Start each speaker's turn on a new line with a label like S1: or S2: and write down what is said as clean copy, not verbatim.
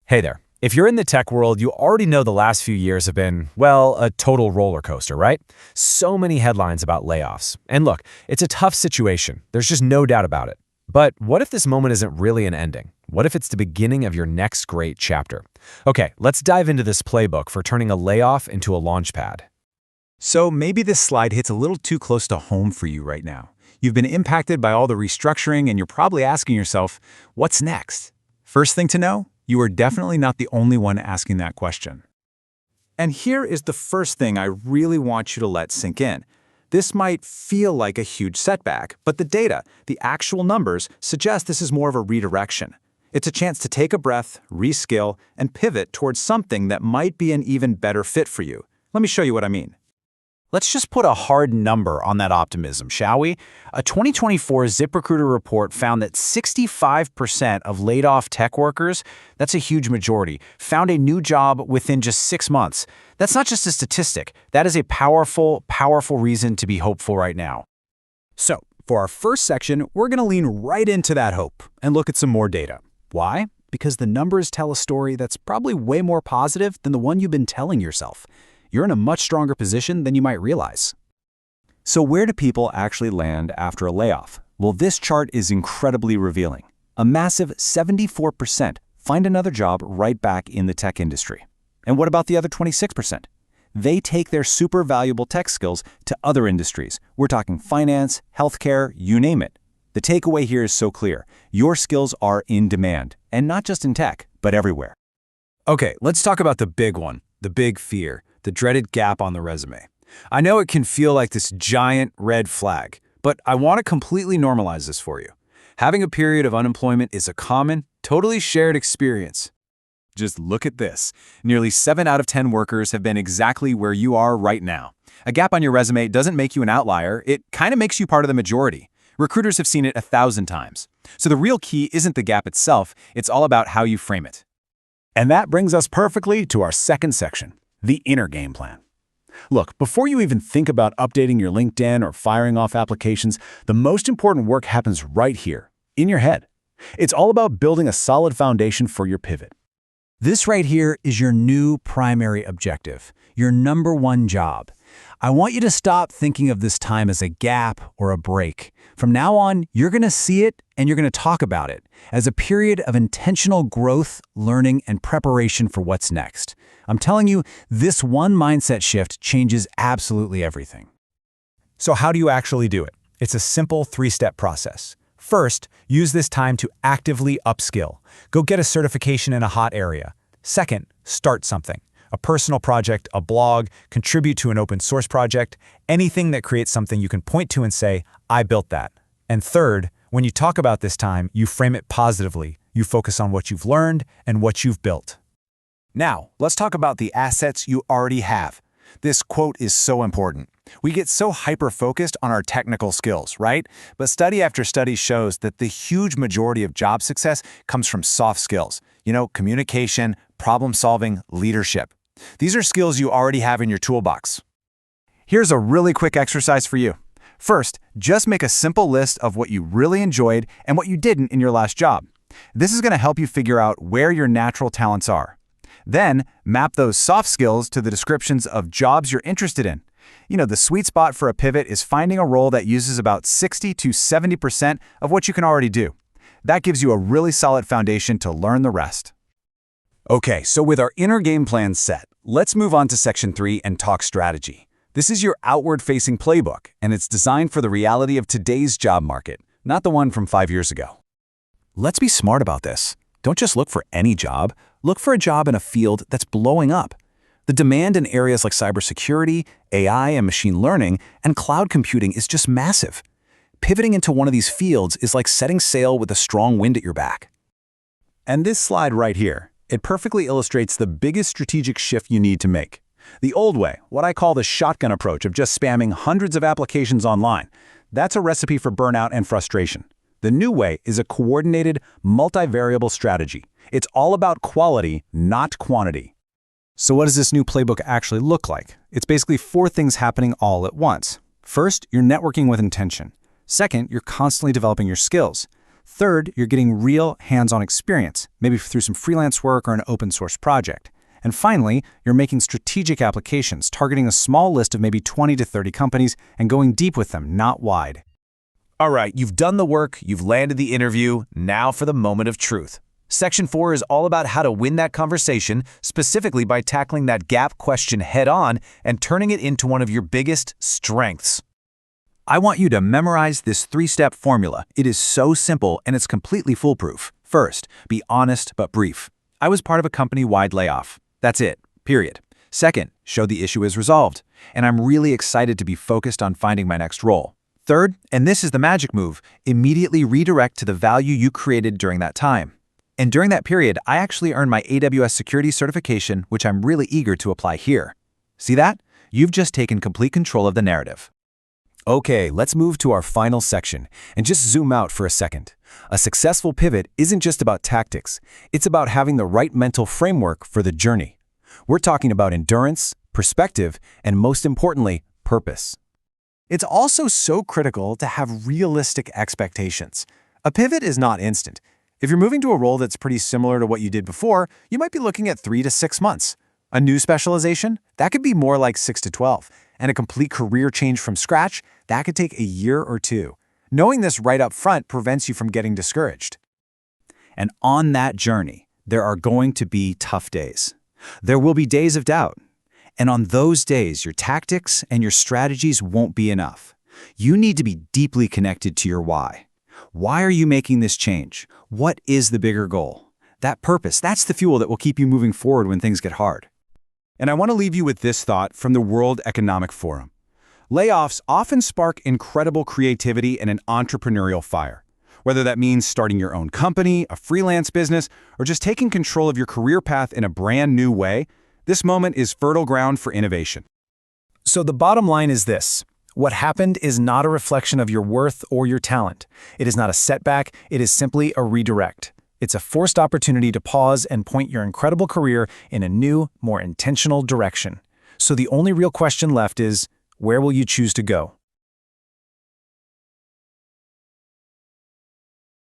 S1: Hey there. If you're in the tech world, you already know the last few years have been, well, a total roller coaster, right? So many headlines about layoffs. And look, it's a tough situation. There's just no doubt about it. But what if this moment isn't really an ending? What if it's the beginning of your next great chapter? Okay, let's dive into this playbook for turning a layoff into a launch pad.
S2: So maybe this slide hits a little too close to home for you right now. You've been impacted by all the restructuring and you're probably asking yourself, what's next? First thing to know, you are definitely not the only one asking that question. And here is the first thing I really want you to let sink in. This might feel like a huge setback, but the data, the actual numbers, suggest this is more of a redirection. It's a chance to take a breath, reskill, and pivot towards something that might be an even better fit for you. Let me show you what I mean.
S3: Let's just put a hard number on that optimism, shall we? A 2024 ZipRecruiter report found that 65% of laid-off tech workers, that's a huge majority, found a new job within just 6 months. That's not just a statistic. That is a powerful, powerful reason to be hopeful right now.
S2: So, for our first section, we're going to lean right into that hope and look at some more data. Why? Because the numbers tell a story that's probably way more positive than the one you've been telling yourself. You're in a much stronger position than you might realize. So where do people actually land after a layoff? Well, this chart is incredibly revealing. A massive 74% find another job right back in the tech industry. And what about the other 26%? They take their super valuable tech skills to other industries. We're talking finance, healthcare, you name it. The takeaway here is so clear. Your skills are in demand, and not just in tech, but everywhere.
S1: Okay, let's talk about the big one, the big fear. The dreaded gap on the resume. I know it can feel like this giant red flag, but I want to completely normalize this for you. Having a period of unemployment is a common, totally shared experience.
S2: Just look at this. Nearly 7 out of 10 workers have been exactly where you are right now. A gap on your resume doesn't make you an outlier, it kind of makes you part of the majority. Recruiters have seen it 1,000 times. So the real key isn't the gap itself, it's all about how you frame it.
S3: And that brings us perfectly to our second section. The inner game plan. Look, before you even think about updating your LinkedIn or firing off applications, the most important work happens right here, in your head. It's all about building a solid foundation for your pivot.
S2: This right here is your new primary objective, your number one job. I want you to stop thinking of this time as a gap or a break. From now on, you're going to see it and you're going to talk about it as a period of intentional growth, learning, and preparation for what's next. I'm telling you, this one mindset shift changes absolutely everything.
S1: So how do you actually do it? It's a simple 3-step process. First, use this time to actively upskill. Go get a certification in a hot area. Second, start something. A personal project, a blog, contribute to an open source project, anything that creates something you can point to and say, I built that. And third, when you talk about this time, you frame it positively. You focus on what you've learned and what you've built.
S3: Now, let's talk about the assets you already have. This quote is so important. We get so hyper-focused on our technical skills, right? But study after study shows that the huge majority of job success comes from soft skills. Communication, problem-solving, leadership. These are skills you already have in your toolbox. Here's a really quick exercise for you. First, just make a simple list of what you really enjoyed and what you didn't in your last job. This is going to help you figure out where your natural talents are. Then, map those soft skills to the descriptions of jobs you're interested in. The sweet spot for a pivot is finding a role that uses about 60 to 70% of what you can already do. That gives you a really solid foundation to learn the rest.
S2: Okay, so with our inner game plan set, let's move on to section 3 and talk strategy. This is your outward-facing playbook, and it's designed for the reality of today's job market, not the one from 5 years ago. Let's be smart about this. Don't just look for any job. Look for a job in a field that's blowing up. The demand in areas like cybersecurity, AI and machine learning, and cloud computing is just massive. Pivoting into one of these fields is like setting sail with a strong wind at your back. And this slide right here, it perfectly illustrates the biggest strategic shift you need to make. The old way, what I call the shotgun approach of just spamming hundreds of applications online, that's a recipe for burnout and frustration. The new way is a coordinated, multivariable strategy. It's all about quality, not quantity.
S1: So what does this new playbook actually look like? It's basically 4 things happening all at once. First, you're networking with intention. Second, you're constantly developing your skills.
S3: Third, you're getting real hands-on experience, maybe through some freelance work or an open source project. And finally, you're making strategic applications, targeting a small list of maybe 20 to 30 companies and going deep with them, not wide.
S2: All right, you've done the work, you've landed the interview, now for the moment of truth. Section 4 is all about how to win that conversation, specifically by tackling that gap question head-on and turning it into one of your biggest strengths.
S1: I want you to memorize this 3-step formula. It is so simple and it's completely foolproof. First, be honest but brief. I was part of a company-wide layoff. That's it, period. Second, show the issue is resolved, and I'm really excited to be focused on finding my next role. Third, and this is the magic move, immediately redirect to the value you created during that time. And during that period, I actually earned my AWS security certification, which I'm really eager to apply here. See that? You've just taken complete control of the narrative.
S2: Okay, let's move to our final section and just zoom out for a second. A successful pivot isn't just about tactics. It's about having the right mental framework for the journey. We're talking about endurance, perspective, and most importantly, purpose.
S3: It's also so critical to have realistic expectations. A pivot is not instant. If you're moving to a role that's pretty similar to what you did before, you might be looking at 3 to 6 months. A new specialization? That could be more like 6 to 12. And a complete career change from scratch? That could take a year or 2. Knowing this right up front prevents you from getting discouraged.
S1: And on that journey, there are going to be tough days. There will be days of doubt. And on those days, your tactics and your strategies won't be enough. You need to be deeply connected to your why. Why are you making this change? What is the bigger goal? That purpose, that's the fuel that will keep you moving forward when things get hard.
S2: And I want to leave you with this thought from the World Economic Forum. Layoffs often spark incredible creativity and an entrepreneurial fire. Whether that means starting your own company, a freelance business, or just taking control of your career path in a brand new way, this moment is fertile ground for innovation.
S1: So the bottom line is this. What happened is not a reflection of your worth or your talent. It is not a setback, it is simply a redirect. It's a forced opportunity to pause and point your incredible career in a new, more intentional direction. So the only real question left is, where will you choose to go?